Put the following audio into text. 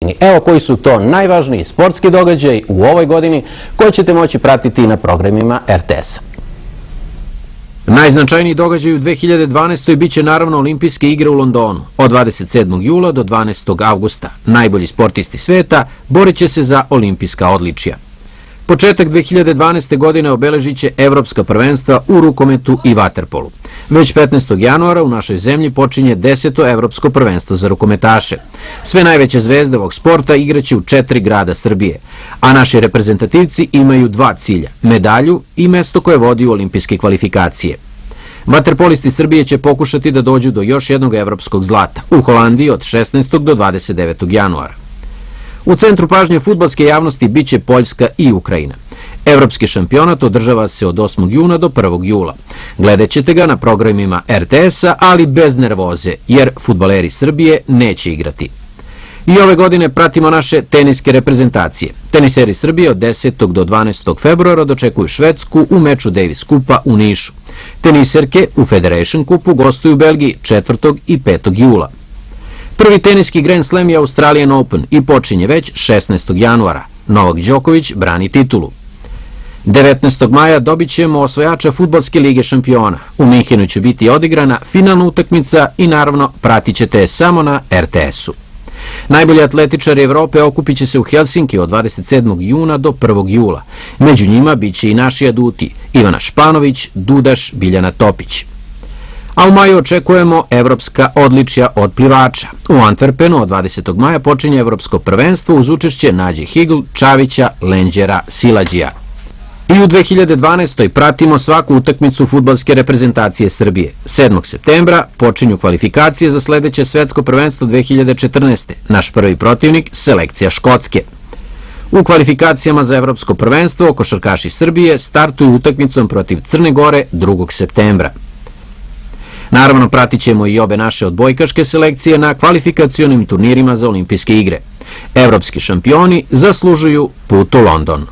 godini. Evo koji su to najvažniji sportski događaji u ovoj godini koje ćete moći pratiti na programima RTS-a. Najznačajniji događaj u 2012. biće naravno Olimpijske igre u Londonu od 27. jula do 12. avgusta. Najbolji sportisti sveta borit će se za olimpijska odličja. Početak 2012. godine obeležit će evropska prvenstva u rukometu i vaterpolu. Već 15. januara u našoj zemlji počinje 10. evropsko prvenstvo za rukometaše. Sve najveće zvezde ovog sporta igraće u 4 grada Srbije, a naši reprezentativci imaju 2 cilja, medalju i mesto koje vodi u olimpijske kvalifikacije. Vaterpolisti Srbije će pokušati da dođu do još jednog evropskog zlata u Holandiji od 16. do 29. januara. U centru pažnje fudbalske javnosti biće Poljska i Ukrajina. Evropski šampionat održava se od 8. juna do 1. jula. Gledat ćete ga na programima RTS-a, ali bez nervoze, jer fudbaleri Srbije neće igrati. I ove godine pratimo naše teniske reprezentacije. Teniseri Srbije od 10. do 12. februara dočekuju Švedsku u meču Davis Kupa u Nišu. Teniserke u Federation Kupu gostuju u Belgiji 4. i 5. jula. Prvi teniski Grand Slam je Australian Open i počinje već 16. januara. Novak Đoković brani titulu. 19. maja dobit ćemo osvajača Fudbalske lige šampiona. U Minhenu će biti odigrana finalna utakmica i naravno pratit ćete je samo na RTS-u. Najbolji atletičari Evrope okupit će se u Helsinki od 27. juna do 1. jula. Među njima bit će i naši aduti Ivana Španović, Dudaš, Biljana Topić. A u maju očekujemo evropska odličja od plivača. U Antwerpenu od 20. maja počinje evropsko prvenstvo uz učešće Nađe Higl, Čavića, Lenđera, Silađija. I u 2012. pratimo svaku utakmicu fudbalske reprezentacije Srbije. 7. septembra počinju kvalifikacije za sledeće svetsko prvenstvo 2014. Naš prvi protivnik, selekcija Škotske. U kvalifikacijama za evropsko prvenstvo košarkaši Srbije startuju utakmicom protiv Crne Gore 2. septembra. Naravno, pratit ćemo i obe naše odbojkaške selekcije na kvalifikacionim turnirima za olimpijske igre. Evropski šampioni zaslužuju put u London.